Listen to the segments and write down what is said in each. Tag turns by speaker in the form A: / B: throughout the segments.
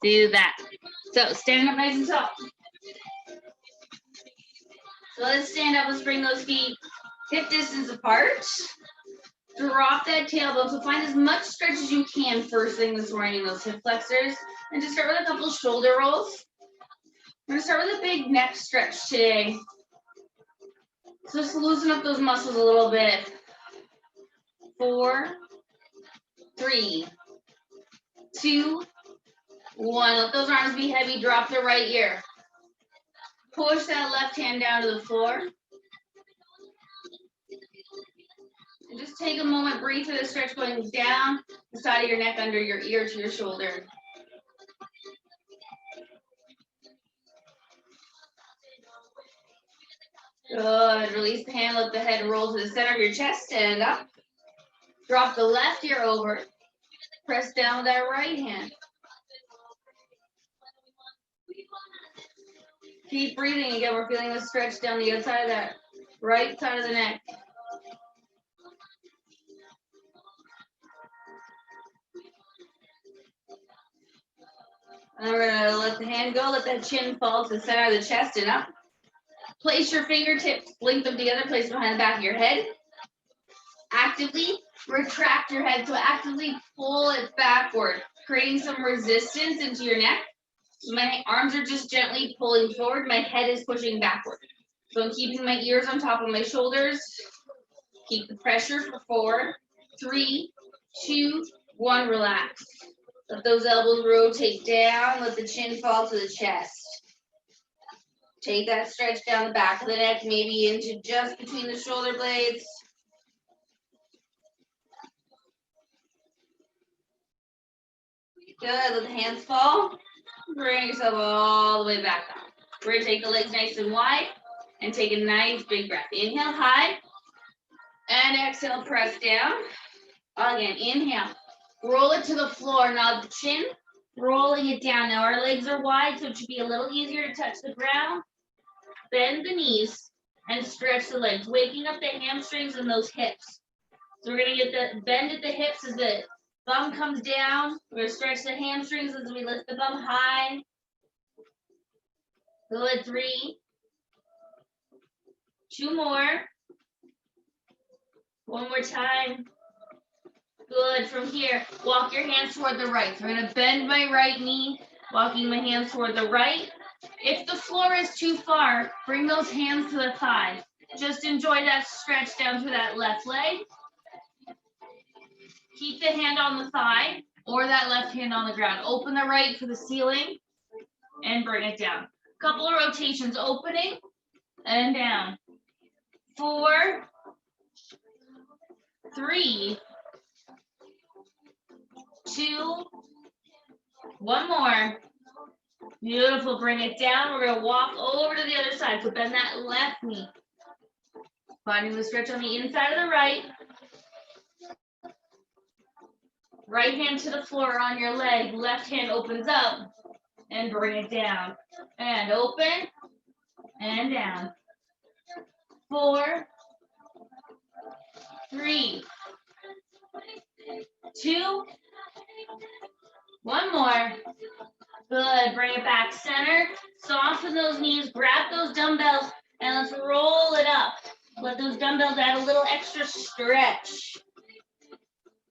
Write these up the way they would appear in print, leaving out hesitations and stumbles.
A: do that. So stand up nice and tall. So let's stand up. Let's bring those feet hip distance apart. Drop that tailbone. So find as much stretch as you can first thing this morning in those hip flexors. And just start with a couple shoulder rolls. We're going to start with a big neck stretch today. So just loosen up those muscles a little bit. 4, 3, 2, 1. Let those arms be heavy. Drop the right ear. Push that left hand down to the floor. And just take a moment, breathe through the stretch going down the side of your neck, under your ear to your shoulder. Good. Release the hand, let the head roll to the center of your chest, stand up. Drop the left ear over. Press down with that right hand. Keep breathing. Again, we're feeling the stretch down the outside of that right side of the neck. And we're going to let the hand go, let that chin fall to the center of the chest and up. Place your fingertips, link them together, place behind the back of your head. Actively retract your head, so actively pull it backward, creating some resistance into your neck. So my arms are just gently pulling forward, my head is pushing backward. So I'm keeping my ears on top of my shoulders. Keep the pressure for 4, 3, 2, 1, relax. Let those elbows rotate down, let the chin fall to the chest. Take that stretch down the back of the neck, maybe into just between the shoulder blades. Good, let the hands fall. Bring yourself all the way back up. We're going to take the legs nice and wide and take a nice big breath. Inhale high and exhale, press down. Again, inhale. Roll it to the floor, now the chin, rolling it down. Now our legs are wide, so it should be a little easier to touch the ground. Bend the knees and stretch the legs, waking up the hamstrings and those hips. So we're going to get the bend at the hips as the bum comes down. We're going to stretch the hamstrings as we lift the bum high. Good, 3. 2 more. 1 more time. Good, from here, walk your hands toward the right. So I'm going to bend my right knee, walking my hands toward the right. If the floor is too far, bring those hands to the thighs. Just enjoy that stretch down to that left leg. Keep the hand on the thigh or that left hand on the ground. Open the right for the ceiling and bring it down. Couple of rotations, opening and down. 4, 3, 2, 1 more. Beautiful, bring it down. We're gonna walk over to the other side. So bend that left knee. Finding the stretch on the inside of the right. Right hand to the floor on your leg. Left hand opens up and bring it down. And open and down. 4, 3, 2, 1 more. Good, bring it back center. Soften those knees, grab those dumbbells, and let's roll it up. Let those dumbbells add a little extra stretch.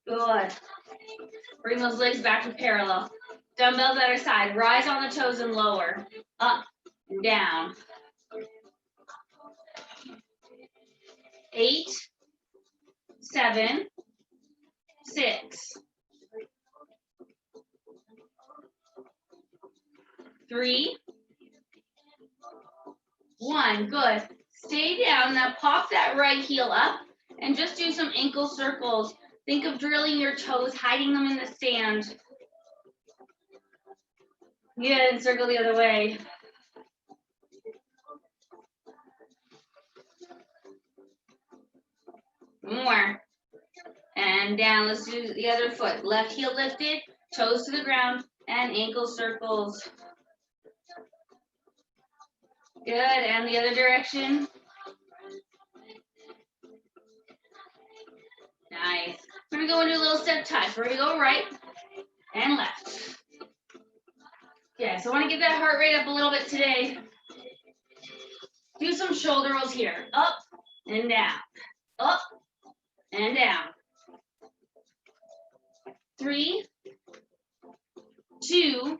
A: Good. Bring those legs back to parallel. Dumbbells at our side. Rise on the toes and lower. Up and down. 8, 7, 6, 3, 1. Good. Stay down. Now pop that right heel up and just do some ankle circles. Think of drilling your toes, hiding them in the sand. Good, and circle the other way. More. And down. Let's do the other foot. Left heel lifted, toes to the ground, and ankle circles. Good, and the other direction. Nice. We're gonna go into a little step touch. We're gonna go right and left. Okay, so I want to get that heart rate up a little bit today. Do some shoulder rolls here. Up and down. Up and down. 3, 2,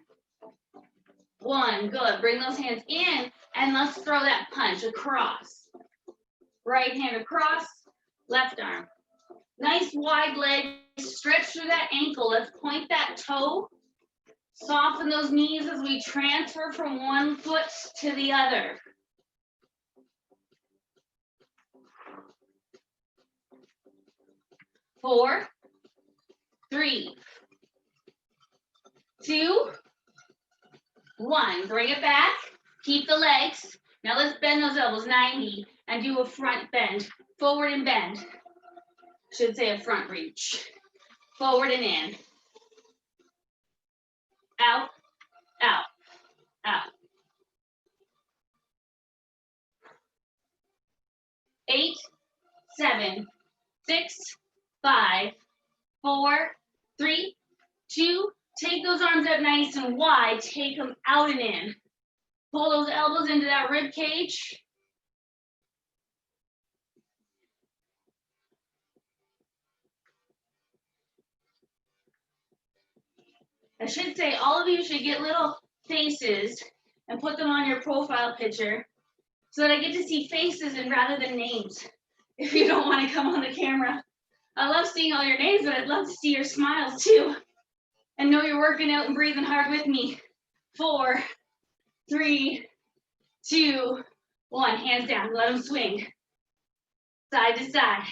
A: 1. Good. Bring those hands in and let's throw that punch across. Right hand across, left arm. Nice wide legs. Stretch through that ankle. Let's point that toe. Soften those knees as we transfer from one foot to the other. 4, 3, 2, 1. Bring it back. Keep the legs. Now let's bend those elbows 90 and do a front bend. Forward and bend. Should say a front reach. Forward and in. Out, out, out. 8, 7, 6, 5, 4, 3, 2. Take those arms up nice and wide. Take them out and in. Pull those elbows into that rib cage. I should say all of you should get little faces and put them on your profile picture so that I get to see faces and rather than names. If you don't want to come on the camera. I love seeing all your names, but I'd love to see your smiles too. And know you're working out and breathing hard with me. 4, 3, 2, 1. Hands down. Let them swing. Side to side.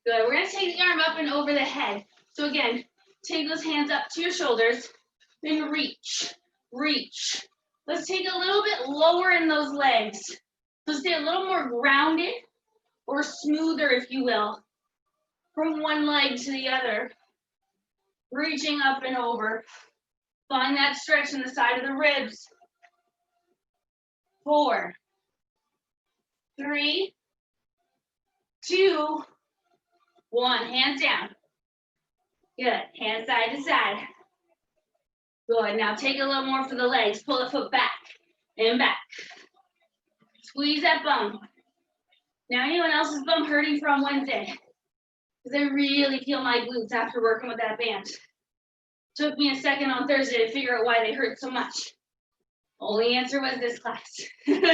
A: Good. We're going to take the arm up and over the head. So again, take those hands up to your shoulders. Then reach. Reach. Let's take a little bit lower in those legs. So stay a little more grounded or smoother, if you will, from one leg to the other. Reaching up and over. Find that stretch in the side of the ribs. 4, 3, 2, 1. Hands down. Good. Hands side to side. Good. Now take a little more for the legs. Pull the foot back and back. Squeeze that bum. Now anyone else's bum hurting from Wednesday? Because I really feel my glutes after working with that band. Took me a second on Thursday to figure out why they hurt so much. Only answer was this class. 8,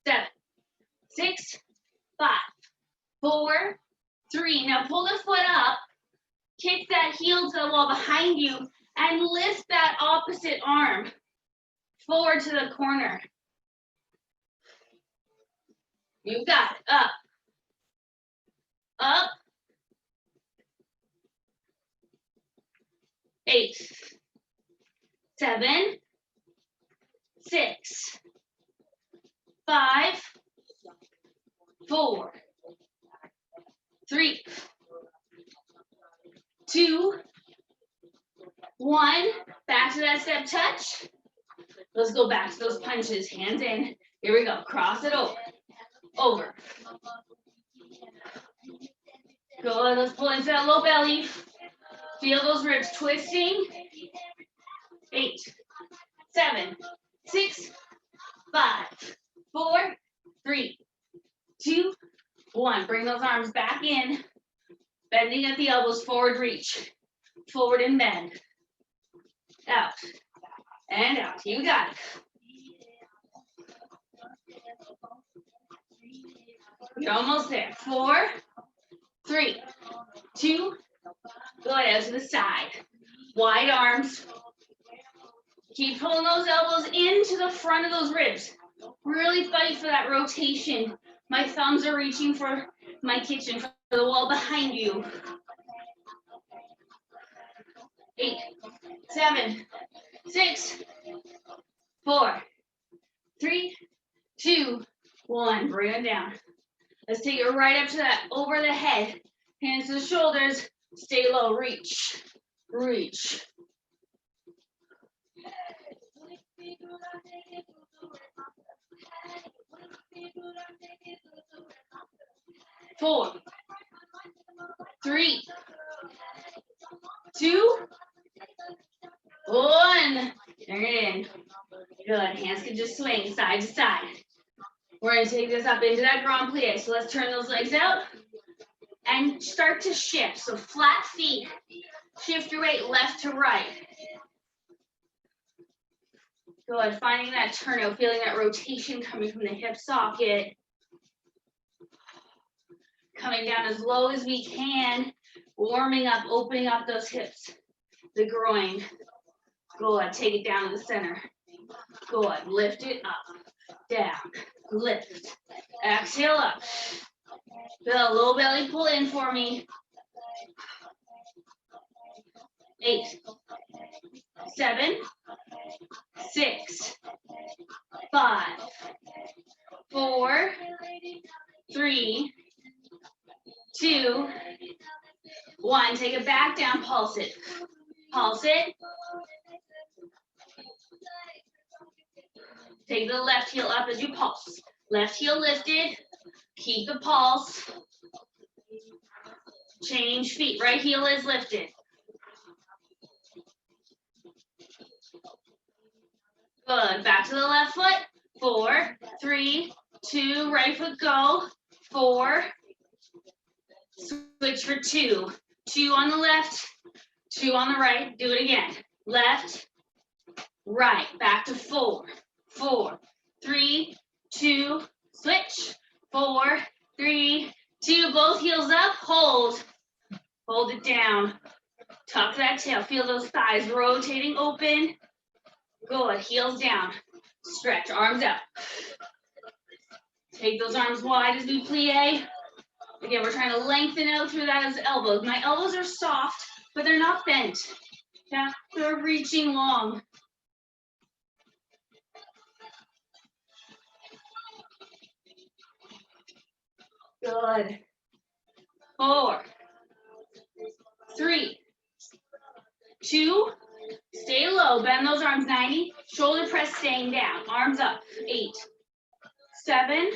A: 7, 6, 5, 4, 3. Now pull the foot up, kick that heel to the wall behind you, and lift that opposite arm forward to the corner. You got it. Up. Up. 8, 7, 6, 5, 4, 3, 2, 1. Back to that step touch. Let's go back to those punches. Hands in. Here we go. Cross it over. Over. Good. Let's pull into that low belly. Feel those ribs twisting. 8, 7, 6, 5, 4, 3, 2, 1. Bring those arms back in. Bending at the elbows, forward reach. Forward and bend. Out. And out. You got it. You're almost there. 4, 3, 2, go out to the side. Wide arms. Keep pulling those elbows into the front of those ribs. Really fight for that rotation. My thumbs are reaching for my kitchen, for the wall behind you. 8, 7, 6, 4, 3, 2, 1. Bring it down. Let's take it right up to that over the head. Hands to the shoulders. Stay low. Reach. Reach. 4, 3, 2, Bring it in. Good. Hands can just swing side to side. We're going to take this up into that grand plie. So let's turn those legs out and start to shift. So flat feet. Shift your weight left to right. Good. Finding that turnout, feeling that rotation coming from the hip socket. Coming down as low as we can. Warming up, opening up those hips. The groin. Good. Take it down to the center. Good. Lift it up. Down. Lift. Exhale up. Feel a low belly pull in for me. 8, 7, 6, 5, 4, 3, 2, 1. Take it back down. Pulse it. Pulse it. Take the left heel up as you pulse. Left heel lifted. Keep the pulse. Change feet. Right heel is lifted. Good. Back to the left foot. 4, 3, 2. Right foot go. 4. Switch for 2. 2 on the left. 2 on the right. Do it again. Left. Right. Back to 4. 4, 3, 2. Switch. 4, 3, 2. Both heels up. Hold. Hold it down. Tuck that tail. Feel those thighs rotating open. Good. Heels down. Stretch. Arms out. Take those arms wide as we plie. Again, we're trying to lengthen out through that as elbows. My elbows are soft, but they're not bent. Yeah, they're reaching long. Good. 4, 3, 2. Stay low. Bend those arms 90. Shoulder press staying down. Arms up. 8, 7,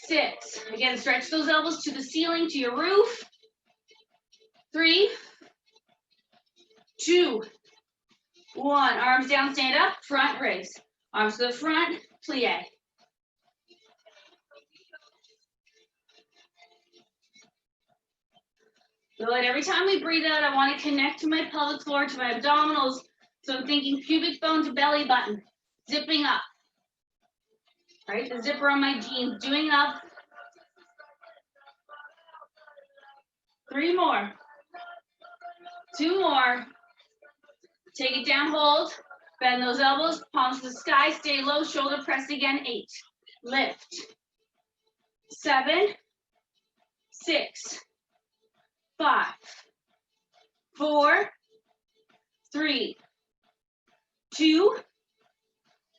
A: 6. Again, stretch those elbows to the ceiling, to your roof. 3, 2, 1. Arms down, stand up. Front raise. Arms to the front. Plie. Good. Every time we breathe out, I want to connect to my pelvic floor, to my abdominals. So I'm thinking pubic bone to belly button. Zipping up. Right? The zipper on my jeans. Doing up. 3 more. 2 more. Take it down, hold. Bend those elbows, palms to the sky. Stay low, shoulder press again. 8. Lift. 7, 6, 5, 4, 3, 2,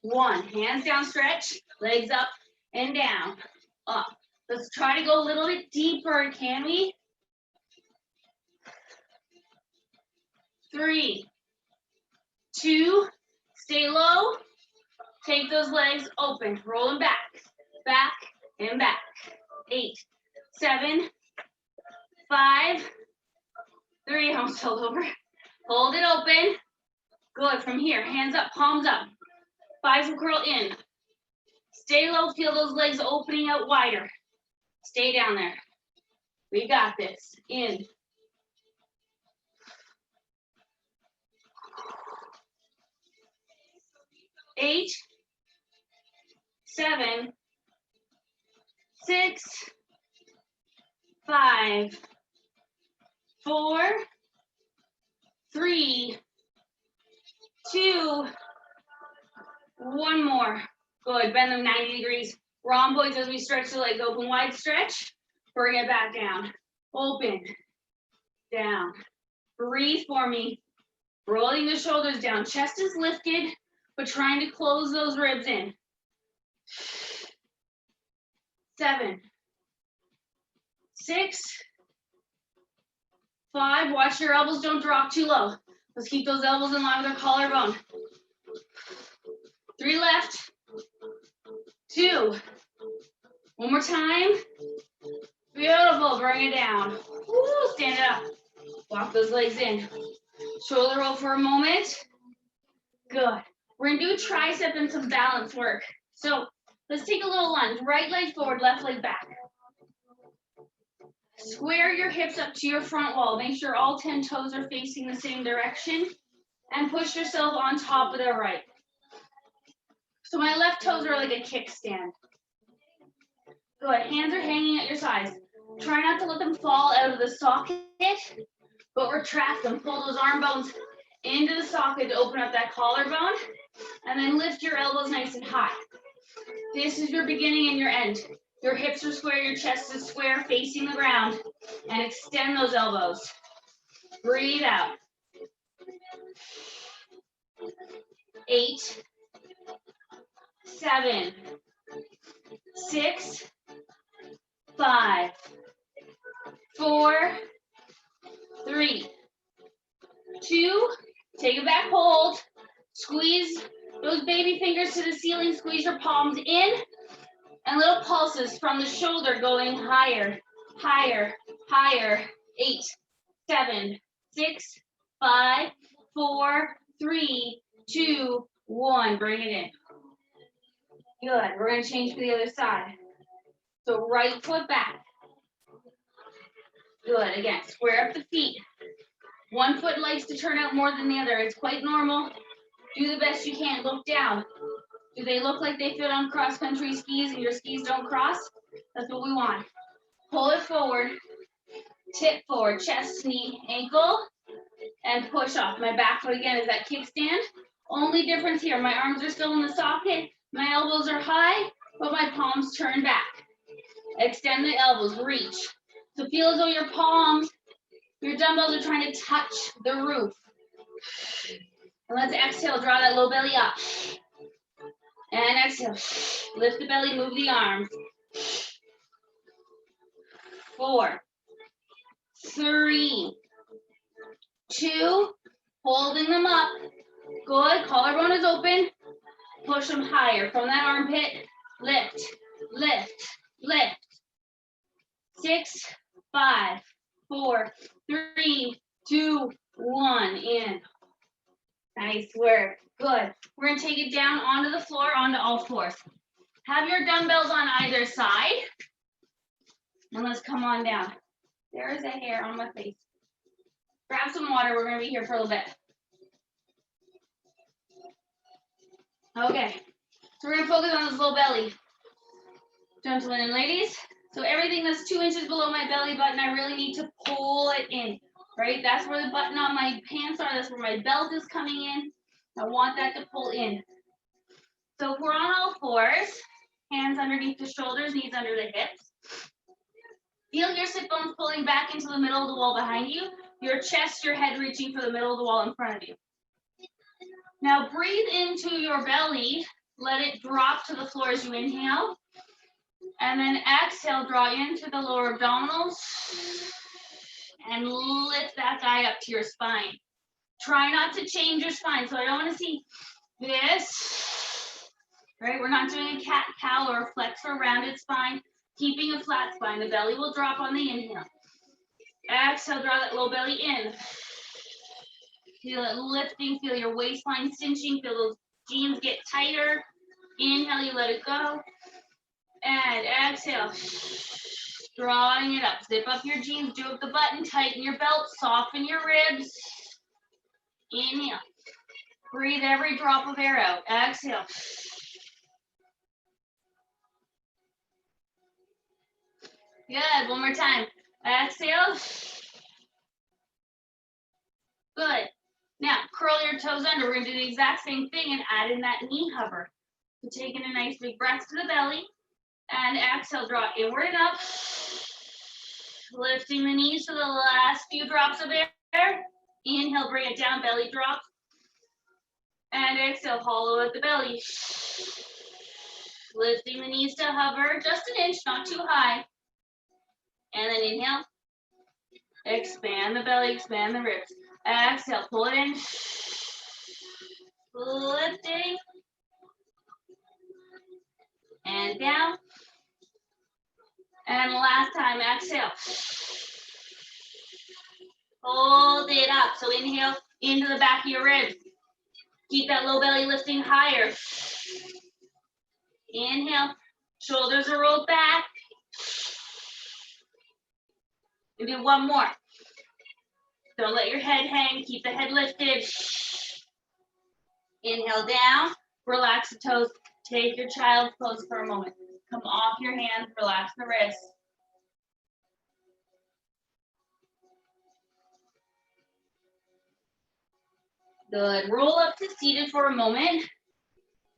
A: 1. Hands down, stretch. Legs up and down. Up. Let's try to go a little bit deeper, can we? 3, 2, stay low. Take those legs open. Roll them back. Back and back. 8, 7, 5, 3. Almost fell over. Hold it open. Good. From here, hands up, palms up. Bicep curl in. Stay low. Feel those legs opening out wider. Stay down there. We got this. In. 8, 7, 6, 5, 4, 3, 2, 1 more. Good. Bend them 90 degrees. Rhomboids as we stretch the legs. Open wide stretch. Bring it back down. Open. Down. Breathe for me. Rolling the shoulders down. Chest is lifted, but trying to close those ribs in. 7, 6, 5. Watch your elbows don't drop too low. Let's keep those elbows in line with our collarbone. 3 left. 2. One more time. Beautiful. Bring it down. Woo, stand it up. Walk those legs in. Shoulder roll for a moment. 3, 2, 1. Good. We're gonna do a tricep and some balance work. So let's take a little lunge. Right leg forward, left leg back. Square your hips up to your front wall. Make sure all 10 toes are facing the same direction. And push yourself on top of the right. So my left toes are like a kickstand. Good. Hands are hanging at your sides. Try not to let them fall out of the socket, but retract them. Pull those arm bones into the socket to open up that collarbone, and then lift your elbows nice and high. This is your beginning and your end. Your hips are square, your chest is square, facing the ground, and extend those elbows. Breathe out. 8, 7, 6, 5, 4, 3, 2, take a back hold. Squeeze those baby fingers to the ceiling, squeeze your palms in, and little pulses from the shoulder going higher, higher, higher. 8, 7, 6, 5, 4, 3, 2, 1. Bring it in. Good. We're going to change to the other side. So right foot back. Good. Again, square up the feet. One foot likes to turn out more than the other. It's quite normal. Do the best you can. Look down. Do they look like they fit on cross-country skis and your skis don't cross? That's what we want. Pull it forward. Tip forward. Chest, knee, ankle, and push off. My back foot again is that kickstand. Only difference here, my arms are still in the socket. My elbows are high, but my palms turn back. Extend the elbows. Reach. So feel as though your palms, your dumbbells are trying to touch the roof. And let's exhale, draw that low belly up. And exhale, lift the belly, move the arms. 4, 3, 2, holding them up. Good, collarbone is open. Push them higher from that armpit. Lift, lift, lift. 6, 5, 4, 3, 2, 1. In. Nice work. Good. We're going to take it down onto the floor, onto all fours. Have your dumbbells on either side. And let's come on down. There is a hair on my face. Grab some water. We're going to be here for a little bit. Okay. So we're going to focus on this low belly. Gentlemen and ladies. So everything that's 2 inches below my belly button, I really need to pull it in. Right? That's where the button on my pants are. That's where my belt is coming in. I want that to pull in. So if we're on all fours, hands underneath the shoulders, knees under the hips. Feel your sit bones pulling back into the middle of the wall behind you. Your chest, your head reaching for the middle of the wall in front of you. Now breathe into your belly. Let it drop to the floor as you inhale. And then exhale, draw into the lower abdominals. And lift that guy up to your spine. Try not to change your spine. So I don't want to see this. Right? We're not doing a cat-cow or a flex or rounded spine. Keeping a flat spine. The belly will drop on the inhale. Exhale, draw that low belly in. Feel it lifting. Feel your waistline cinching. Feel those jeans get tighter. Inhale, you let it go. And exhale. Drawing it up. Zip up your jeans. Do up the button. Tighten your belt. Soften your ribs. Inhale. Breathe every drop of air out. Exhale. Good. One more time. Exhale. Good. Now, curl your toes under. We're going to do the exact same thing and add in that knee hover. So taking a nice big breath to the belly. And exhale, draw inward and up. Lifting the knees to the last few drops of air. Inhale, bring it down, belly drop. And exhale, hollow at the belly. Lifting the knees to hover, just an inch, not too high. And then inhale. Expand the belly, expand the ribs. Exhale, pull it in. Lifting. And down. And last time, exhale. Hold it up. So inhale into the back of your ribs. Keep that low belly lifting higher. Inhale, shoulders are rolled back. And do one more. Don't let your head hang, keep the head lifted. Inhale down, relax the toes. Take your child's pose for a moment. Come off your hands, relax the wrists. Good, roll up to seated for a moment.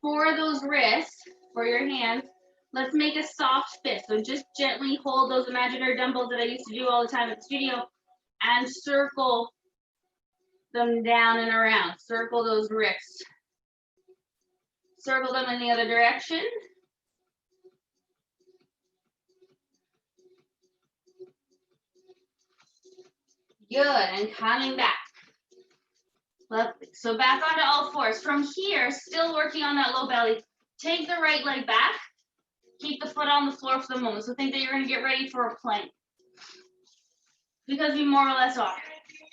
A: For those wrists, for your hands, let's make a soft fist. So just gently hold those imaginary dumbbells that I used to do all the time at the studio and circle them down and around. Circle those wrists. Circle them in the other direction. Good, and coming back. Lovely. So back onto all fours. From here, still working on that low belly. Take the right leg back. Keep the foot on the floor for the moment. So think that you're going to get ready for a plank. Because we more or less are.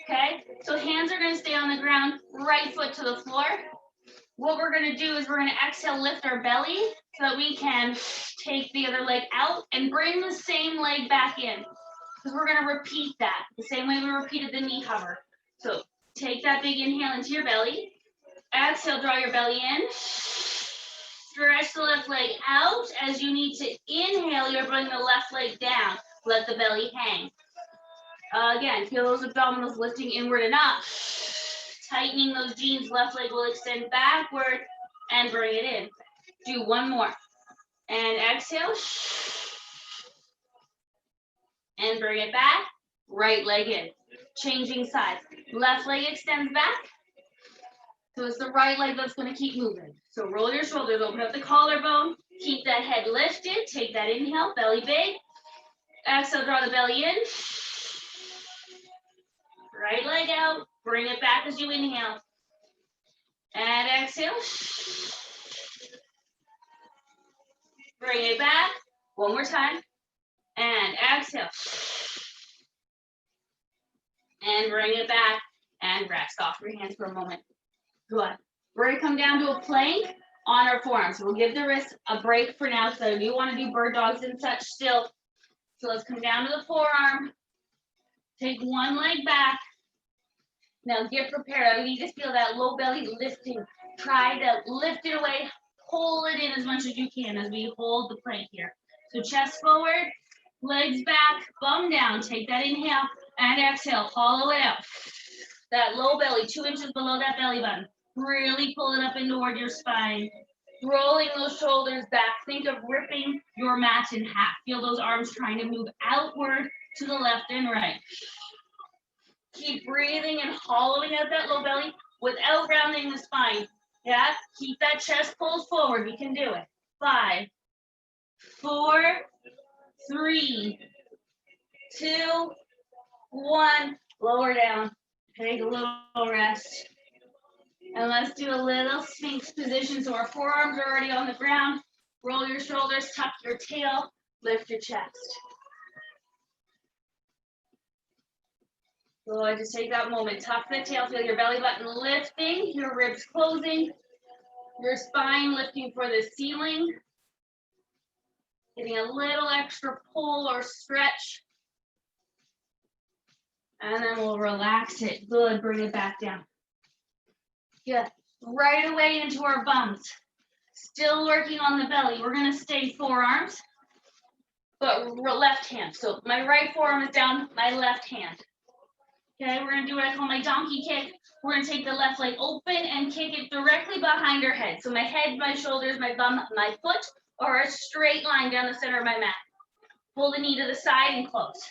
A: Okay? So hands are going to stay on the ground. Right foot to the floor. What we're going to do is we're going to exhale, lift our belly so that we can take the other leg out and bring the same leg back in. Because we're going to repeat that the same way we repeated the knee hover. So take that big inhale into your belly. Exhale, draw your belly in. Stretch the left leg out. As you need to inhale, you're bringing the left leg down. Let the belly hang. Again, feel those abdominals lifting inward and up. Tightening those jeans, left leg will extend backward and bring it in. Do one more. And exhale. And bring it back. Right leg in. Changing sides. Left leg extends back. So it's the right leg that's going to keep moving. So roll your shoulders, open up the collarbone. Keep that head lifted. Take that inhale, belly big. Exhale, draw the belly in. Right leg out. Bring it back as you inhale. And exhale. Bring it back. One more time. And exhale. And bring it back. And rest off your hands for a moment. Good. We're going to come down to a plank on our forearms. So we'll give the wrist a break for now because I do want to do bird dogs and such still. So let's come down to the forearm. Take one leg back. Now get prepared. I need to feel that low belly lifting. Try to lift it away. Pull it in as much as you can as we hold the plank here. So chest forward, legs back, bum down. Take that inhale and exhale. Hollow it out. That low belly, 2 inches below that belly button. Really pull it up and toward your spine. Rolling those shoulders back. Think of ripping your mat in half. Feel those arms trying to move outward to the left and right. Keep breathing and hollowing out that low belly without rounding the spine. Yeah, keep that chest pulled forward. We can do it. 5, 4, 3, 2, 1. Lower down. Take a little rest. And let's do a little Sphinx position. So our forearms are already on the ground. Roll your shoulders, tuck your tail, lift your chest. Good, just take that moment. Tuck the tail, feel your belly button lifting, your ribs closing, your spine lifting for the ceiling. Getting a little extra pull or stretch. And then we'll relax it. Good, bring it back down. Good, right away into our bums. Still working on the belly. We're gonna stay forearms, but left hand. So my right forearm is down, my left hand. Okay, we're gonna do what I call my donkey kick. We're gonna take the left leg open and kick it directly behind our head. So my head, my shoulders, my bum, my foot are a straight line down the center of my mat. Pull the knee to the side and close.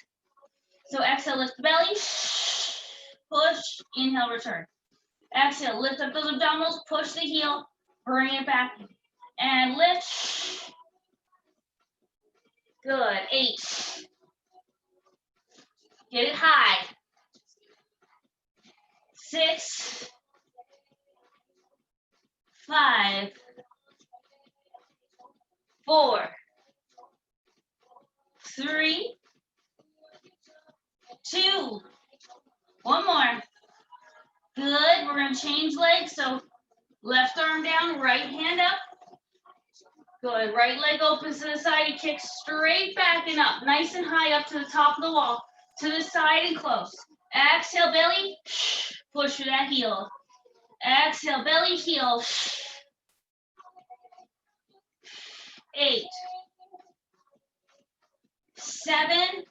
A: So exhale, lift the belly, push, inhale, return. Exhale, lift up those abdominals, push the heel, bring it back, and lift. Good, 8. Get it high. 6, 5, 4, 3, 2, one more. Good, we're gonna change legs. So Left arm down, right hand up. Good, right leg opens to the side, you kick straight back and up, nice and high up to the top of the wall, to the side and close. Exhale, belly, push through that heel. Exhale, belly, heel. 8, 7,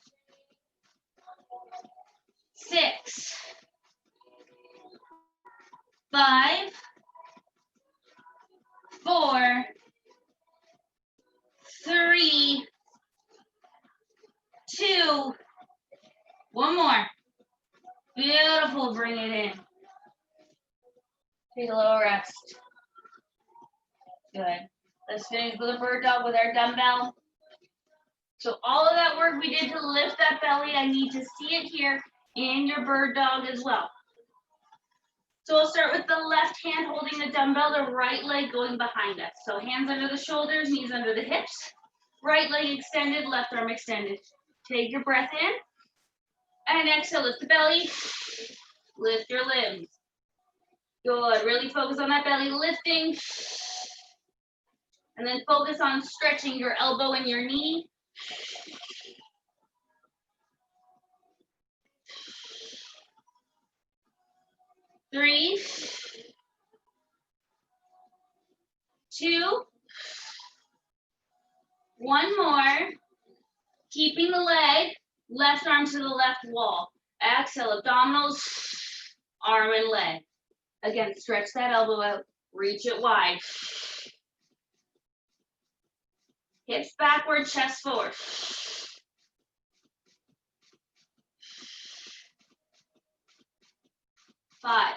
A: 6, 5, 4, 3, 2, one more. Beautiful, bring it in. Take a little rest. Good. Let's finish with a bird dog with our dumbbell. So all of that work we did to lift that belly, I need to see it here in your bird dog as well. So we'll start with the left hand holding the dumbbell, the right leg going behind us. So hands under the shoulders, knees under the hips, right leg extended, left arm extended. Take your breath in, and exhale, lift the belly, lift your limbs. Good, really focus on that belly lifting, and then focus on stretching your elbow and your knee. Three, 2, one more. Keeping the leg, left arm to the left wall. Exhale, abdominals, arm and leg. Again, stretch that elbow out, reach it wide. Hips backward, chest forward. 5,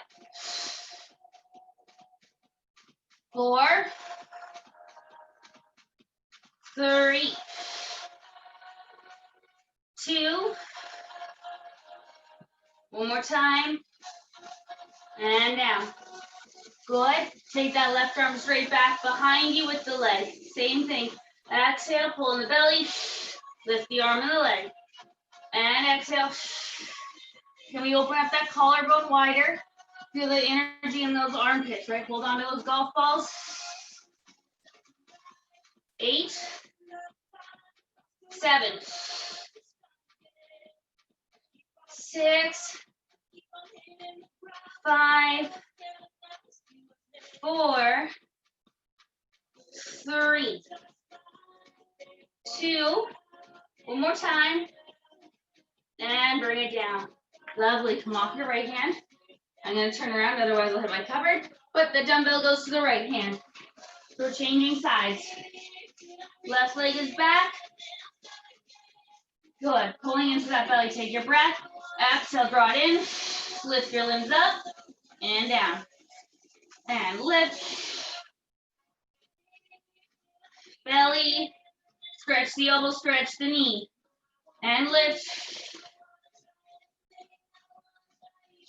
A: 4, 3, 2, one more time, and down. Good. Take that left arm straight back behind you with the leg. Same thing. Exhale, pull in the belly, lift the arm and the leg. And exhale. Can we open up that collarbone wider? Feel the energy in those armpits, right? Hold on to those golf balls. 8, 7, 6, 5, 4, 3, 2, one more time, and bring it down. Lovely, come off your right hand. I'm gonna turn around, otherwise I'll hit my cupboard, but the dumbbell goes to the right hand. So we're changing sides. Left leg is back. Good, pulling into that belly, take your breath. Exhale, draw it in, lift your limbs up, and down. And lift. Belly, stretch the elbow, stretch the knee. And lift.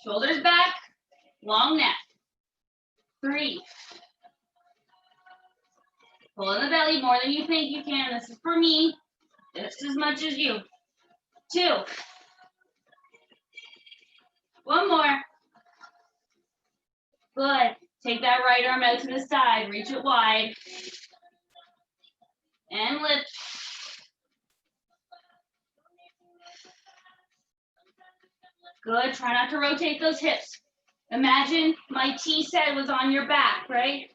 A: Shoulders back, long neck. 3. Pull in the belly more than you think you can. This is for me, just as much as you. 2. One more. Good. Take that right arm out to the side. Reach it wide. And lift. Good. Try not to rotate those hips. Imagine my tea set was on your back, right?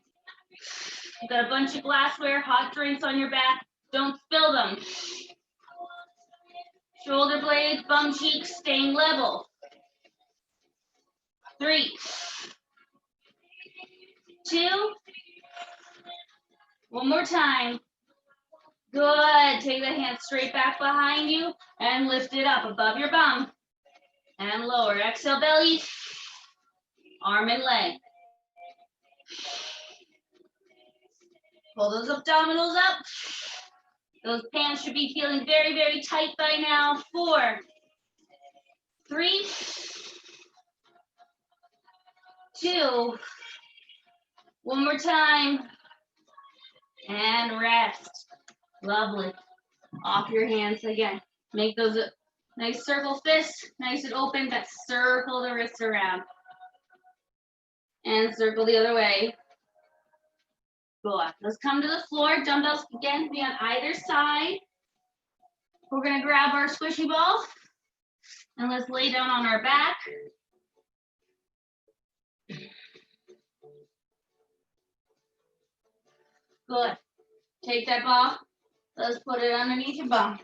A: You got a bunch of glassware, hot drinks on your back. Don't spill them. Shoulder blades, bum cheeks, staying level. 3, 2, one more time. Good. Take the hand straight back behind you and lift it up above your bum. And lower. Exhale, belly, arm and leg. Pull those abdominals up. Those pants should be feeling very, very tight by now. 4, 3, 2, one more time, and rest. Lovely. Off your hands again. Make those nice circle fists, nice and open, but circle the wrists around. And circle the other way. Good. Let's come to the floor. Dumbbells again be on either side. We're gonna grab our squishy balls and let's lay down on our back. Good. Take that ball. Let's put it underneath your bum.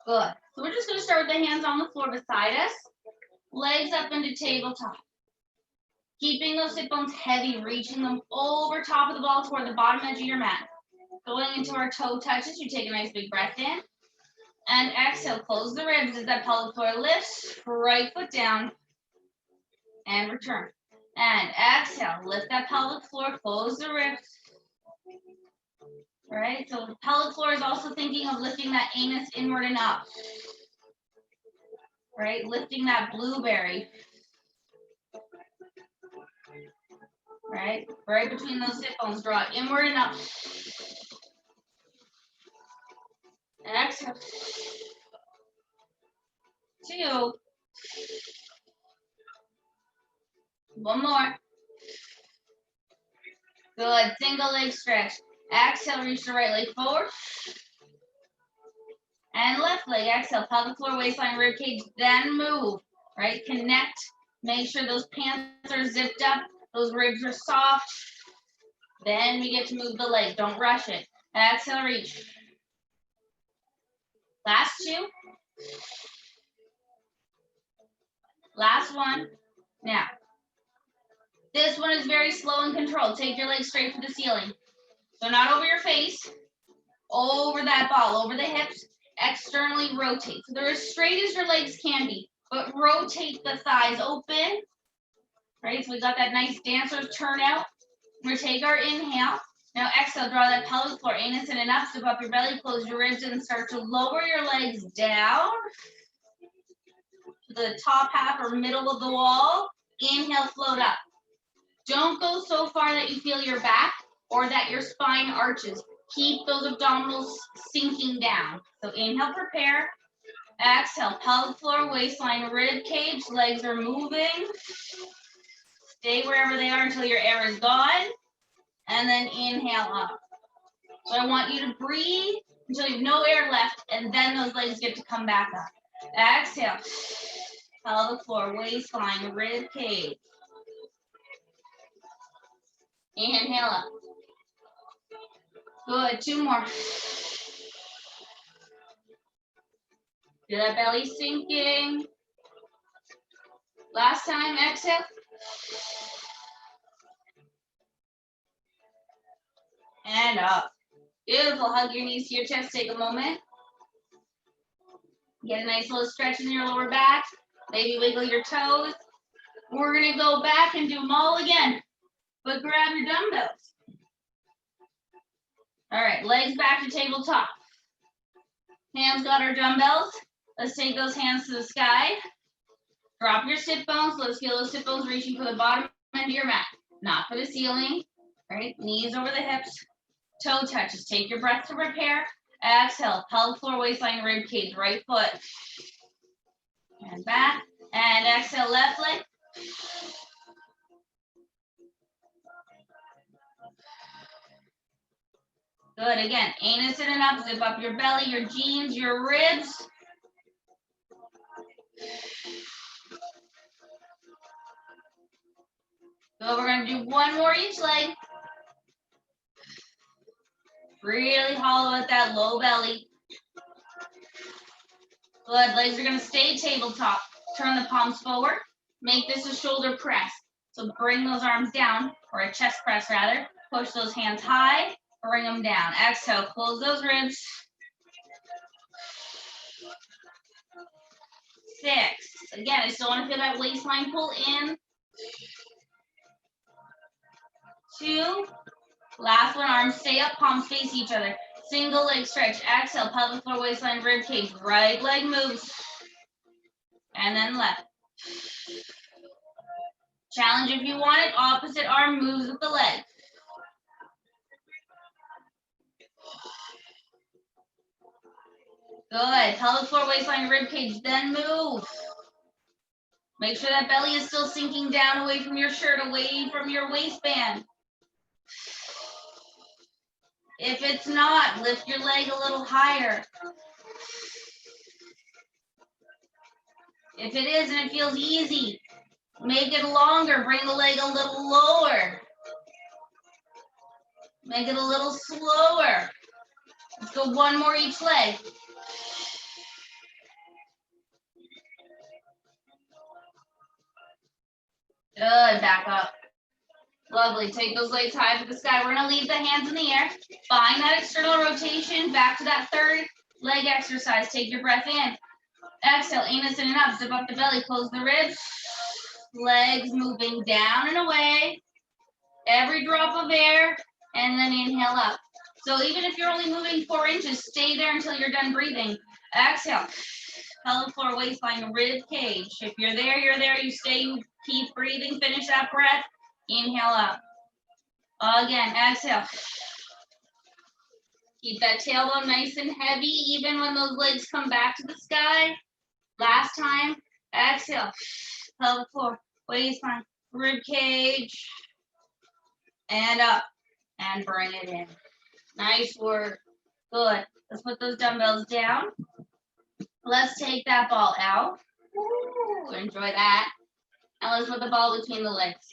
A: Good. So we're just gonna start with the hands on the floor beside us. Legs up into tabletop. Keeping those sit bones heavy, reaching them over top of the ball toward the bottom edge of your mat. Going into our toe touches, you take a nice big breath in. And exhale, close the ribs as that pelvic floor lifts, right foot down, and return. And exhale, lift that pelvic floor, close the ribs. Right, so the pelvic floor is also thinking of lifting that anus inward and up. Right, lifting that blueberry. Right between those hip bones, draw it inward and up. And exhale. 2. One more. Good, single leg stretch. Exhale, reach the right leg forward. And left leg, exhale, pelvic floor, waistline, rib cage, then move. Right, connect. Make sure those pants are zipped up. Those ribs are soft. Then we get to move the leg. Don't rush it. Exhale, reach. Last 2. Last one. Now, this one is very slow and controlled. Take your legs straight for the ceiling. So not over your face, over that ball, over the hips, externally rotate. So they're as straight as your legs can be, but rotate the thighs open. Right, so we got that nice dancer's turnout. We're gonna take our inhale. Now exhale, draw that pelvic floor, anus in and up, zip up your belly, close your ribs, and start to lower your legs down to the top half or middle of the wall. Inhale, float up. Don't go so far that you feel your back or that your spine arches. Keep those abdominals sinking down. So inhale, prepare. Exhale, pelvic floor, waistline, rib cage, legs are moving. Stay wherever they are until your air is gone. And then inhale up. So I want you to breathe until you have no air left, and then those legs get to come back up. Exhale. Pelvic floor, waistline, rib cage. Inhale up. Good. 2 more. Feel that belly sinking. Last time, exhale. And up. Beautiful. Hug your knees to your chest. Take a moment. Get a nice little stretch in your lower back. Maybe wiggle your toes. We're going to go back and do them all again. But grab your dumbbells. All right. Legs back to tabletop. Hands got our dumbbells. Let's take those hands to the sky. Drop your sit bones. Let's feel those sit bones reaching for the bottom end of your mat. Not for the ceiling. Right? Knees over the hips. Toe touches. Take your breath to prepare. Exhale. Pelvic floor, waistline, rib cage. Right foot. And back. And exhale. Left leg. Good. Again. Anus in and up. Zip up your belly, your jeans, your ribs. So we're going to do 1 more each leg. Really hollow at that low belly. Good. Legs are going to stay tabletop. Turn the palms forward. Make this a shoulder press. So bring those arms down, or a chest press rather. Push those hands high. Bring them down. Exhale. Close those ribs. 6. Again, I still want to feel that waistline pull in. 2. Last one, arms stay up, palms face each other. Single leg stretch. Exhale, pelvic floor, waistline, rib cage. Right leg moves. And then left. Challenge if you want it. Opposite arm moves with the leg. Good. Pelvic floor, waistline, rib cage. Then move. Make sure that belly is still sinking down away from your shirt, away from your waistband. If it's not, lift your leg a little higher. If it is and it feels easy, make it longer. Bring the leg a little lower. Make it a little slower. Let's go one more each leg. Good, back up. Lovely, take those legs high to the sky. We're gonna leave the hands in the air. Find that external rotation, back to that third leg exercise. Take your breath in. Exhale, anus in and up, zip up the belly, close the ribs. Legs moving down and away. Every drop of air, and then inhale up. So even if you're only moving 4 inches, stay there until you're done breathing. Exhale, pelvic floor, waistline, rib cage. If you're there, you're there. You stay, you keep breathing, finish that breath. Inhale up. Again, exhale. Keep that tailbone nice and heavy, even when those legs come back to the sky. Last time, exhale. Pelvic floor, waistline, rib cage. And up. And bring it in. Nice work. Good. Let's put those dumbbells down. Let's take that ball out. Ooh, enjoy that. And let's put the ball between the legs.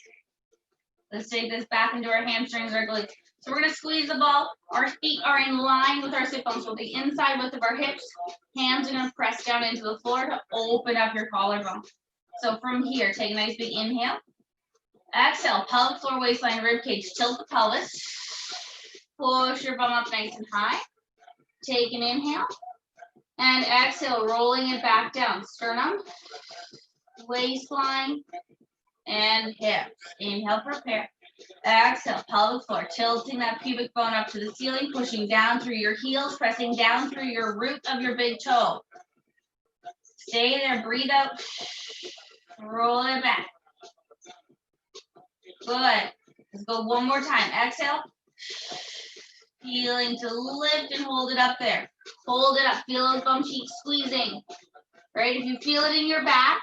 A: Let's take this back into our hamstrings, our glutes. So we're going to squeeze the ball. Our feet are in line with our sit bones. So the inside width of our hips. Hands are going to press down into the floor to open up your collarbone. So from here, take a nice big inhale. Exhale, pelvic floor, waistline, rib cage. Tilt the pelvis. Push your bum up nice and high. Take an inhale. And exhale, rolling it back down. Sternum, waistline, and hips. Inhale, prepare. Exhale, pelvic floor. Tilting that pubic bone up to the ceiling, pushing down through your heels, pressing down through your root of your big toe. Stay there, breathe out. Roll it back. Good. Let's go one more time. Exhale. Feeling to lift and hold it up there. Hold it up. Feel those bum cheeks squeezing. Right? If you feel it in your back,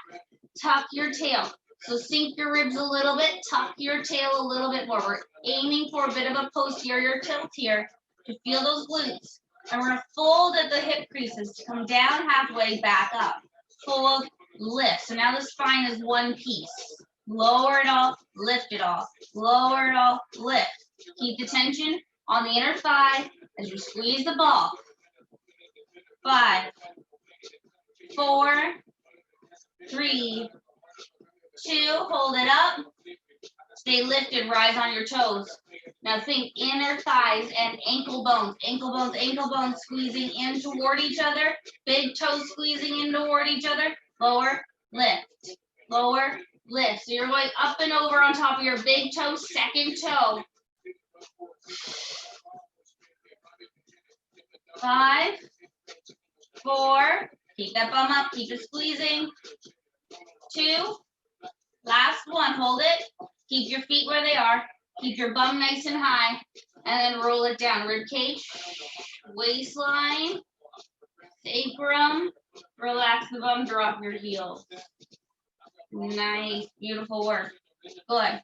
A: tuck your tail. So sink your ribs a little bit, tuck your tail a little bit more. We're aiming for a bit of a posterior tilt here to feel those glutes. And we're going to fold at the hip creases to come down halfway, back up. Fold, lift. So now the spine is one piece. Lower it all, lift it all. Lower it all, lift. Keep the tension on the inner thigh as you squeeze the ball. 5, 4, 3, 2, hold it up. Stay lifted, rise on your toes. Now think inner thighs and ankle bones squeezing in toward each other. Big toes squeezing in toward each other. Lower, lift, lower, lift. So you're going up and over on top of your big toe, second toe. 5, 4, keep that bum up, keep it squeezing. 2, last one, hold it. Keep your feet where they are. Keep your bum nice and high. And then roll it down. Rib cage, waistline, sacrum. Relax the bum, drop your heels. Nice, beautiful work. Good.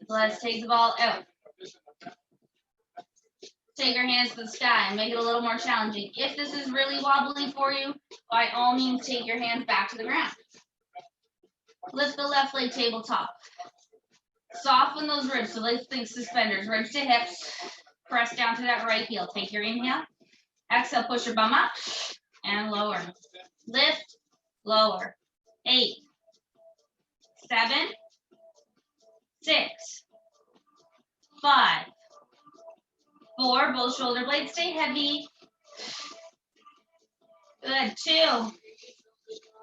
A: Let's take the ball out. Take your hands to the sky and make it a little more challenging. If this is really wobbly for you, by all means, take your hands back to the ground. Lift the left leg tabletop. Soften those ribs. So let's think suspenders, ribs to hips. Press down to that right heel. Take your inhale. Exhale, push your bum up and lower. Lift, lower. 8, 7, 6, 5, 4, both shoulder blades stay heavy. Good, 2,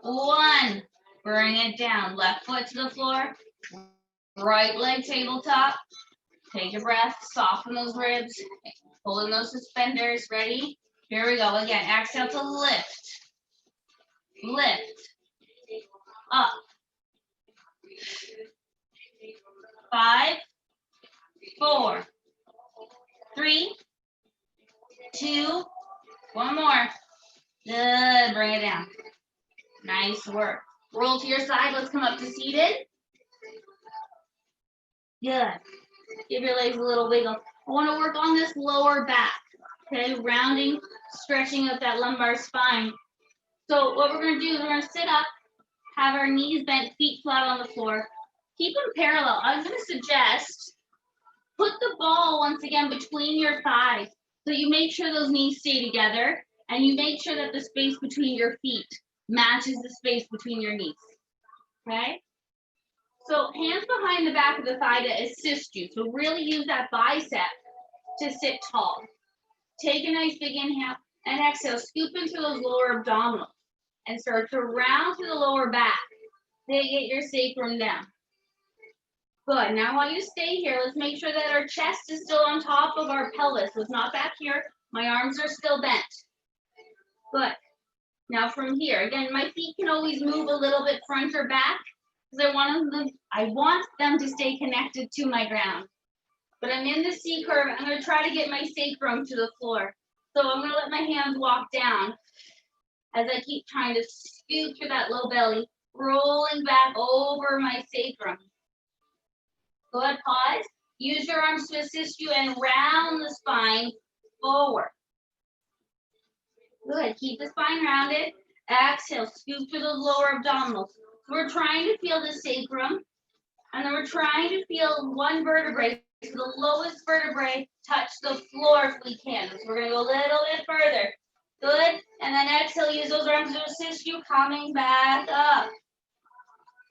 A: 1, bring it down. Left foot to the floor, right leg tabletop. Take your breath, soften those ribs, pull in those suspenders. Ready? Here we go again. Exhale to lift, lift, up. 5, 4, 3, 2, one more. Good, bring it down. Nice work. Roll to your side. Let's come up to seated. Good. Give your legs a little wiggle. I want to work on this lower back. Okay, rounding, stretching up that lumbar spine. So what we're going to do is we're going to sit up, have our knees bent, feet flat on the floor. Keep them parallel. I was going to suggest put the ball once again between your thighs. So you make sure those knees stay together and you make sure that the space between your feet matches the space between your knees. Okay? So hands behind the back of the thigh to assist you. So really use that bicep to sit tall. Take a nice big inhale and exhale. Scoop into those lower abdominals and start to round through the lower back. Then get your sacrum down. Good. Now while you stay here, let's make sure that our chest is still on top of our pelvis. So it's not back here. My arms are still bent. Good. Now from here, again, my feet can always move a little bit front or back because I want them to stay connected to my ground. But I'm in the C curve. I'm going to try to get my sacrum to the floor. So I'm going to let my hands walk down as I keep trying to scoot through that low belly, rolling back over my sacrum. Good. Pause. Use your arms to assist you and round the spine forward. Good. Keep the spine rounded. Exhale. Scoop through those lower abdominals. So we're trying to feel the sacrum. And then we're trying to feel one vertebrae. So the lowest vertebrae touch the floor if we can. So we're going to go a little bit further. Good. And then exhale. Use those arms to assist you coming back up.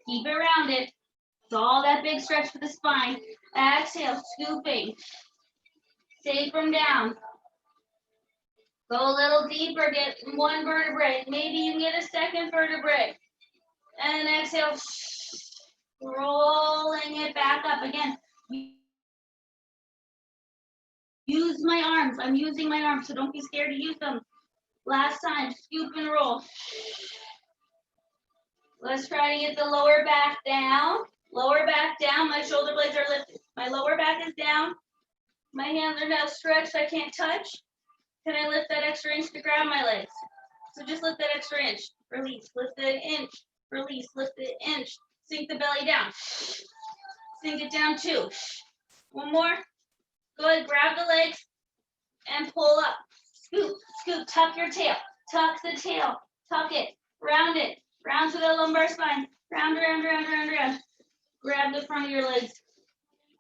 A: Keep it rounded. It's all that big stretch for the spine. Exhale. Scooping. Sacrum down. Go a little deeper, get one vertebrae. Maybe you get a second vertebrae. And exhale, rolling it back up. Again, use my arms. I'm using my arms, so don't be scared to use them. Last time, scoop and roll. Let's try to get the lower back down. Lower back down. My shoulder blades are lifted. My lower back is down. My hands are now stretched. I can't touch. Can I lift that extra inch to grab my legs? So just lift that extra inch. Release. Lift it inch. Release. Lift it inch. Sink the belly down. Sink it down 2. One more. Good. Grab the legs and pull up. Scoop. Scoop. Tuck your tail. Tuck the tail. Tuck it. Round it. Round to the lumbar spine. Round, round, round, round, round. Grab the front of your legs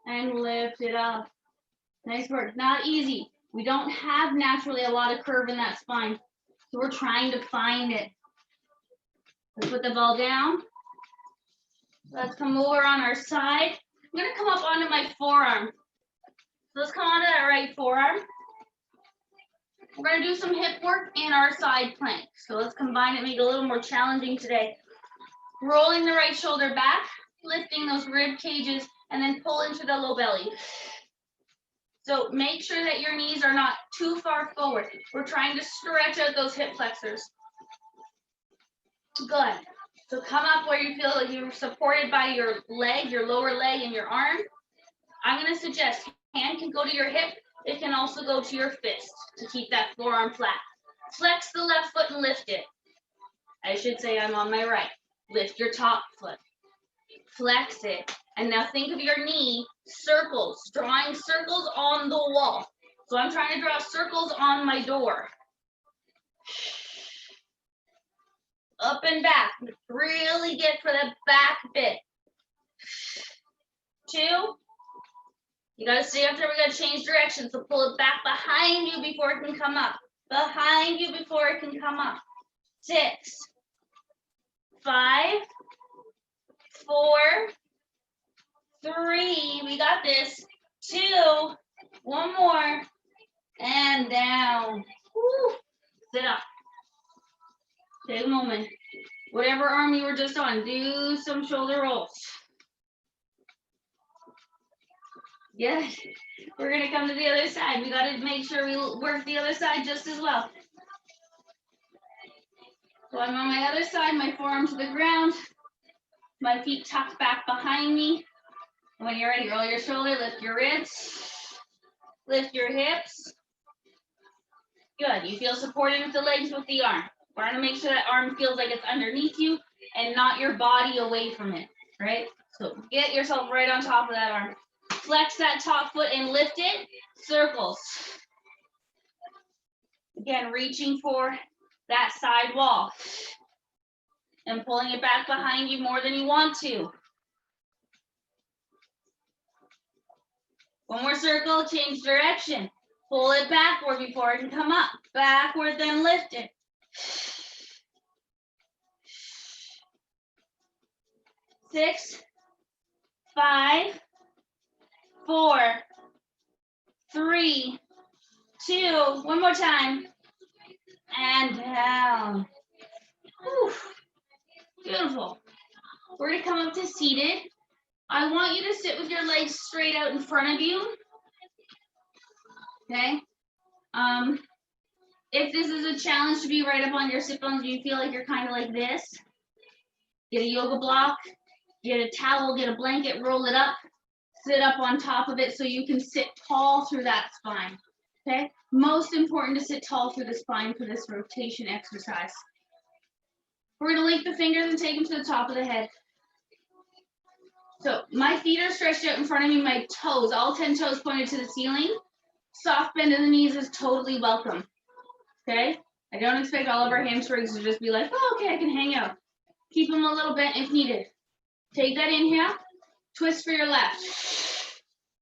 A: and lift it up. Nice work. Not easy. We don't have naturally a lot of curve in that spine. So we're trying to find it. Let's put the ball down. Let's come over on our side. I'm going to come up onto my forearm. So let's come onto that right forearm. We're going to do some hip work in our side plank. So let's combine it, make it a little more challenging today. Rolling the right shoulder back, lifting those rib cages, and then pull into the low belly. So make sure that your knees are not too far forward. We're trying to stretch out those hip flexors. Good. So come up where you feel like you're supported by your leg, your lower leg, and your arm. I'm going to suggest hand can go to your hip. It can also go to your fist to keep that forearm flat. Flex the left foot and lift it. I should say I'm on my right. Lift your top foot. Flex it. And now think of your knee, circles, drawing circles on the wall. So I'm trying to draw circles on my door. Up and back. Really get for the back bit. 2. You gotta stay up there. We gotta change direction. So pull it back behind you before it can come up. Behind you before it can come up. 6, 5, 4, 3. We got this. 2. One more. And down. Woo. Sit up. Take a moment. Whatever arm you were just on, do some shoulder rolls. Yes. We're going to come to the other side. We got to make sure we work the other side just as well. So I'm on my other side, my forearm to the ground. My feet tucked back behind me. When you're ready, roll your shoulder, lift your ribs, lift your hips. Good. You feel supported with the legs with the arm. We're going to make sure that arm feels like it's underneath you. and not your body away from it, right? So get yourself right on top of that arm. Flex that top foot and lift it, circles. Again, reaching for that side wall and pulling it back behind you more than you want to. One more circle, change direction. Pull it backward before it can come up. Backward, then lift it. 6, 5, 4, 3, 2, one more time. And down. Whew. Beautiful. We're gonna come up to seated. I want you to sit with your legs straight out in front of you. Okay. If this is a challenge to be right up on your sit bones, you feel like you're kind of like this, get a yoga block, get a towel, get a blanket, roll it up, sit up on top of it so you can sit tall through that spine. Okay. Most important to sit tall through the spine for this rotation exercise. We're going to link the fingers and take them to the top of the head. So my feet are stretched out in front of me, my toes, all 10 toes pointed to the ceiling. Soft bend in the knees is totally welcome. Okay? I don't expect all of our hamstrings to just be like, oh, okay, I can hang out. Keep them a little bent if needed. Take that inhale, twist for your left.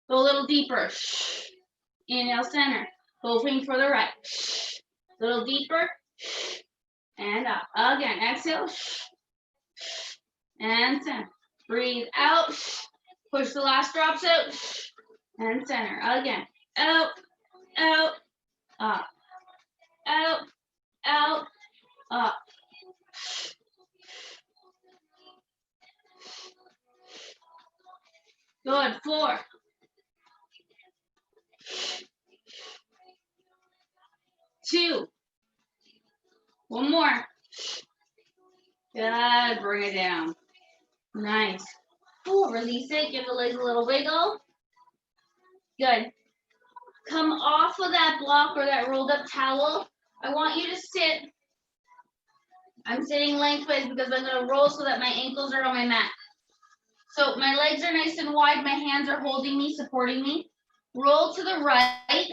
A: Go a little deeper. Inhale, center. Hoping for the right. A little deeper. And up. Again, exhale. And center. Breathe out. Push the last drops out. And center. Again. Out, out, up. Out, out, up. Good. 4. 2. One more. Good. Bring it down. Nice. Cool. Release it. Give the legs a little wiggle. Good. Come off of that block or that rolled up towel. I want you to sit. I'm sitting lengthways because I'm going to roll so that my ankles are on my mat. So my legs are nice and wide. My hands are holding me, supporting me. Roll to the right.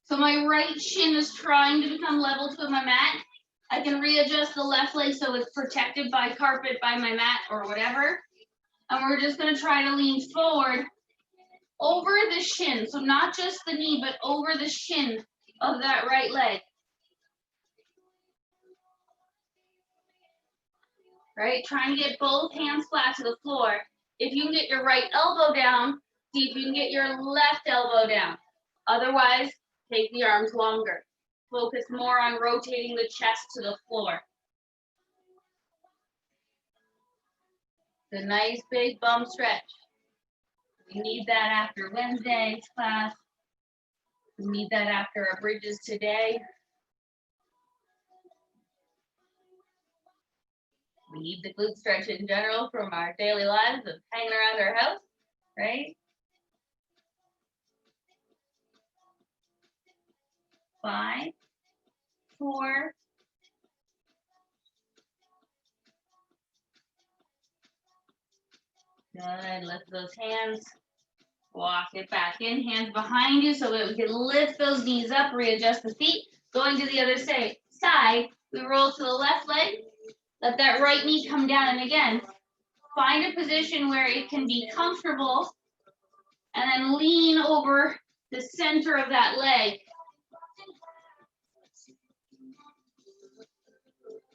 A: So my right shin is trying to become level to my mat. I can readjust the left leg so it's protected by carpet, by my mat or whatever. And we're just going to try to lean forward over the shin. So not just the knee, but over the shin of that right leg. Right? Trying to get both hands flat to the floor. If you can get your right elbow down, see if you can get your left elbow down. Otherwise, take the arms longer. Focus more on rotating the chest to the floor. The nice big bum stretch. We need that after Wednesday's class. We need that after our bridges today. We need the glute stretch in general from our daily lives of hanging around our house, right? 5, 4, 'Good. Lift those hands. Walk it back in. Hands behind you so that we can lift those knees up, readjust the feet. Going to the other side. We roll to the left leg. Let that right knee come down. And again, find a position where it can be comfortable. And then lean over the center of that leg.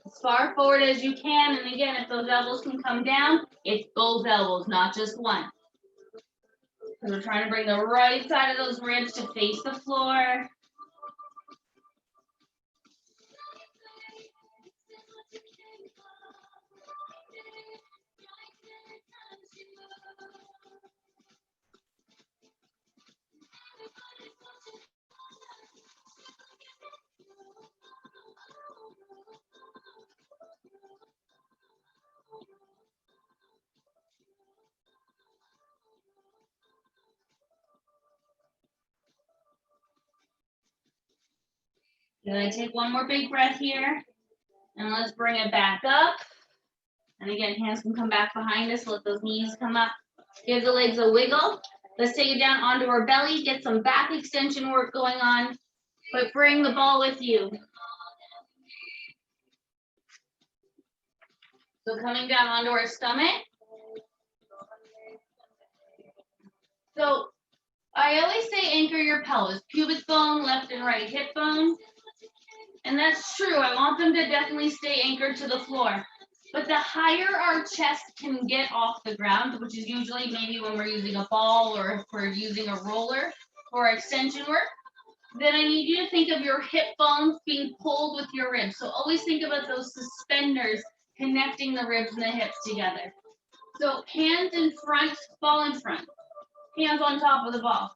A: As far forward as you can. And again, if those elbows can come down, it's both elbows, not just one. So we're trying to bring the right side of those ribs to face the floor. Good. Take one more big breath here. And let's bring it back up. And again, hands can come back behind us. Let those knees come up. Give the legs a wiggle. Let's take it down onto our belly. Get some back extension work going on. But bring the ball with you. So coming down onto our stomach. So I always say anchor your pelvis. Pubic bone, left and right hip bone. And that's true. I want them to definitely stay anchored to the floor. But the higher our chest can get off the ground, which is usually maybe when we're using a ball or if we're using a roller for extension work, then I need you to think of your hip bones being pulled with your ribs. So always think about those suspenders connecting the ribs and the hips together. So hands in front, ball in front. Hands on top of the ball.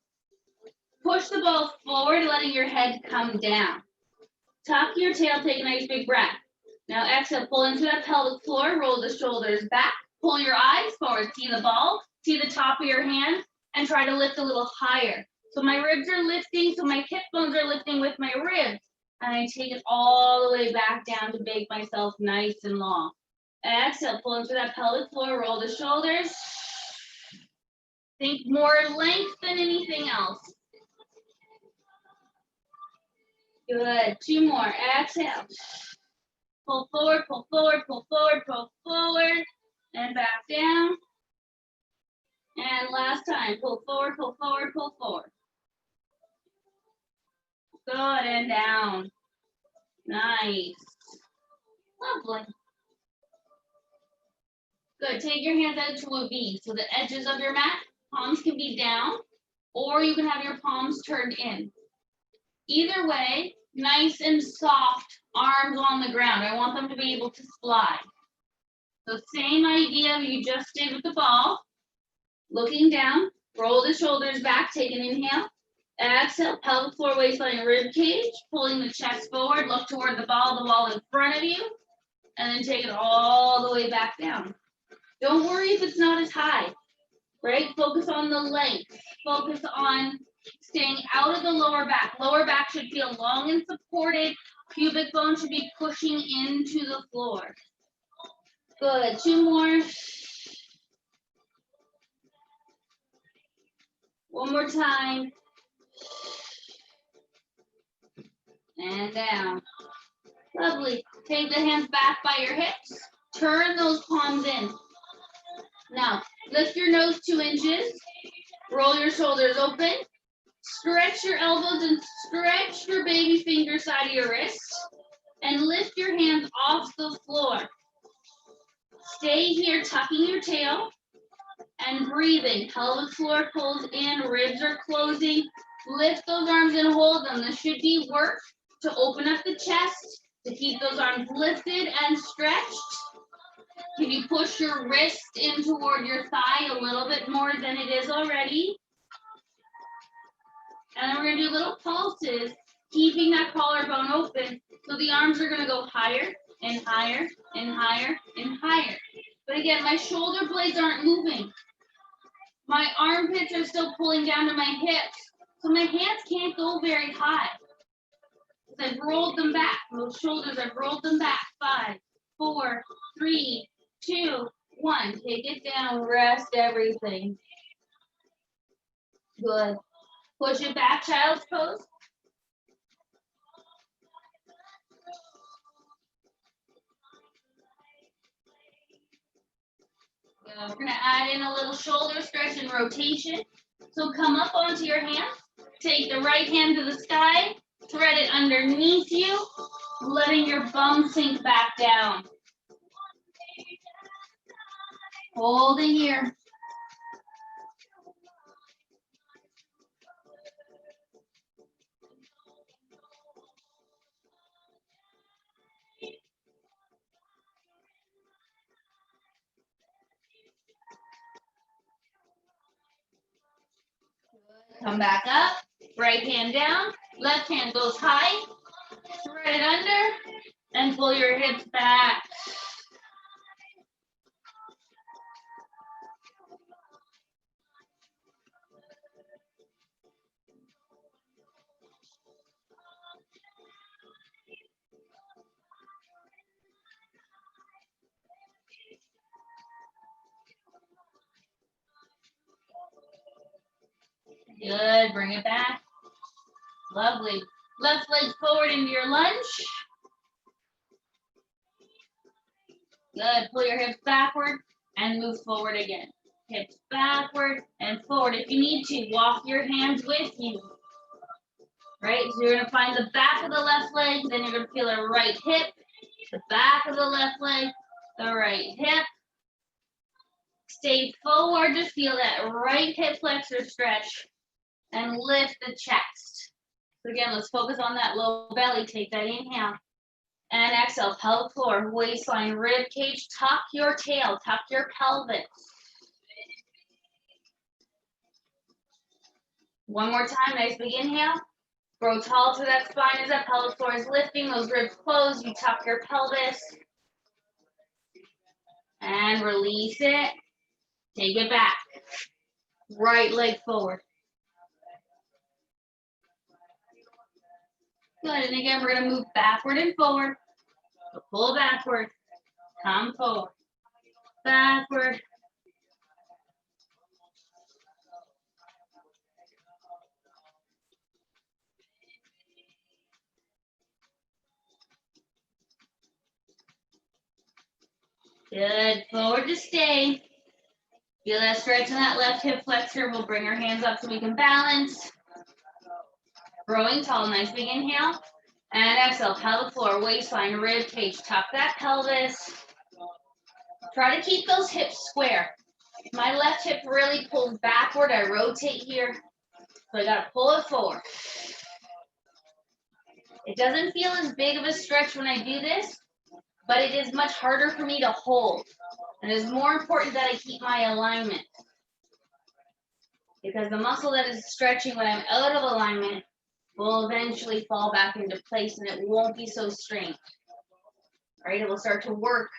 A: Push the ball forward, letting your head come down. Tuck your tail, take a nice big breath. Now exhale, pull into that pelvic floor, roll the shoulders back, pull your eyes forward, see the ball, see the top of your hand, and try to lift a little higher. So my ribs are lifting, so my hip bones are lifting with my ribs. And I take it all the way back down to make myself nice and long. Exhale, pull into that pelvic floor, roll the shoulders. Think more length than anything else. Good, 2 more, exhale. Pull forward, pull forward, pull forward, pull forward, and back down. And last time, pull forward, pull forward, pull forward. Good, and down. Nice. Lovely. Good, take your hands out to a V. So the edges of your mat, palms can be down, or you can have your palms turned in. Either way, nice and soft, arms on the ground. I want them to be able to slide. So same idea you just did with the ball. Looking down, roll the shoulders back, take an inhale. Exhale, pelvic floor, waistline, rib cage, pulling the chest forward, look toward the ball in front of you, and then take it all the way back down. Don't worry if it's not as high, right? Focus on the length. Focus on staying out of the lower back. Lower back should feel long and supported. Pubic bone should be pushing into the floor. Good, 2 more. One more time. And down. Lovely. Take the hands back by your hips. Turn those palms in. Now, lift your nose 2 inches. Roll your shoulders open. Stretch your elbows and stretch your baby finger side of your wrist. And lift your hands off the floor. Stay here, tucking your tail and breathing. Pelvic floor pulls in, ribs are closing. Lift those arms and hold them. This should be work to open up the chest, to keep those arms lifted and stretched. Can you push your wrist in toward your thigh a little bit more than it is already? And then we're going to do little pulses, keeping that collarbone open. So the arms are going to go higher and higher and higher and higher. But again, my shoulder blades aren't moving. My armpits are still pulling down to my hips. So my hands can't go very high. I've rolled them back. Those shoulders, I've rolled them back. 5, 4, 3, 2, 1. Take it down, rest everything. Good. Push it back, child's pose. Good. We're gonna add in a little shoulder stretch and rotation. So come up onto your hands. Take the right hand to the sky, thread it underneath you, letting your bum sink back down. Hold it here. Come back up, right hand down, left hand goes high, thread it under, and pull your hips back. Good, bring it back. Lovely. Left leg forward into your lunge. Good, pull your hips backward and move forward again. Hips backward and forward. If you need to, walk your hands with you. Right, so you're gonna find the back of the left leg, then you're gonna feel a right hip, the back of the left leg, the right hip. Stay forward to feel that right hip flexor stretch and lift the chest. So again, let's focus on that low belly. Take that inhale and exhale, pelvic floor, waistline, rib cage, tuck your tail, tuck your pelvis. One more time, nice big inhale. Grow tall through that spine as that pelvic floor is lifting, those ribs close, you tuck your pelvis. And release it. Take it back. Right leg forward. Good, and again, we're gonna move backward and forward. So pull backward, come forward, backward. Good, forward to stay. Feel that stretch in that left hip flexor. We'll bring our hands up so we can balance. Growing tall, nice big inhale. And exhale, pelvic floor, waistline, rib cage, tuck that pelvis. Try to keep those hips square. My left hip really pulls backward. I rotate here. So I gotta pull it forward. It doesn't feel as big of a stretch when I do this, but it is much harder for me to hold. And it is more important that I keep my alignment. Because the muscle that is stretching when I'm out of alignment will eventually fall back into place and it won't be so strained. Right? It will start to work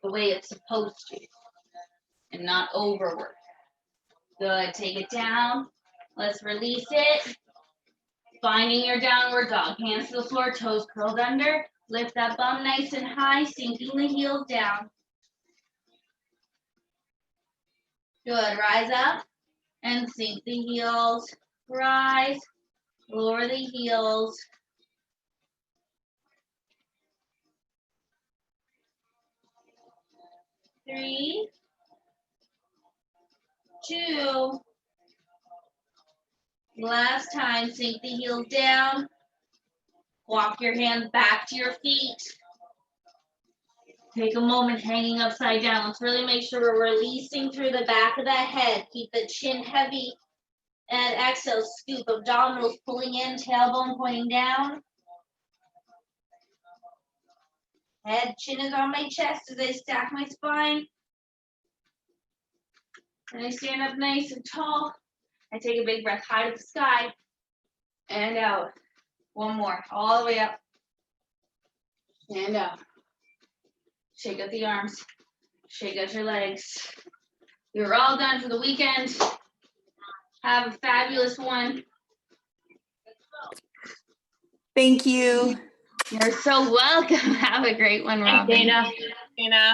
A: the way it's supposed to and not overwork. Good, take it down. Let's release it. Finding your downward dog. Hands to the floor, toes curled under. Lift that bum nice and high, sinking the heels down. Good, rise up and sink the heels. Rise, lower the heels. Three, two. Last time, sink the heels down. Walk your hands back to your feet. Take a moment hanging upside down. Let's really make sure we're releasing through the back of that head. Keep the chin heavy. And exhale, scoop, abdominals pulling in, tailbone pointing down. Head, chin is on my chest as I stack my spine. And I stand up nice and tall. I take a big breath high to the sky. And out. One more, all the way up. And out. Shake out the arms. Shake out your legs. You're all done for the weekend. Have a fabulous one.
B: Thank you.
A: You're so welcome. Have a great one, Robin.
C: Thanks, Dana.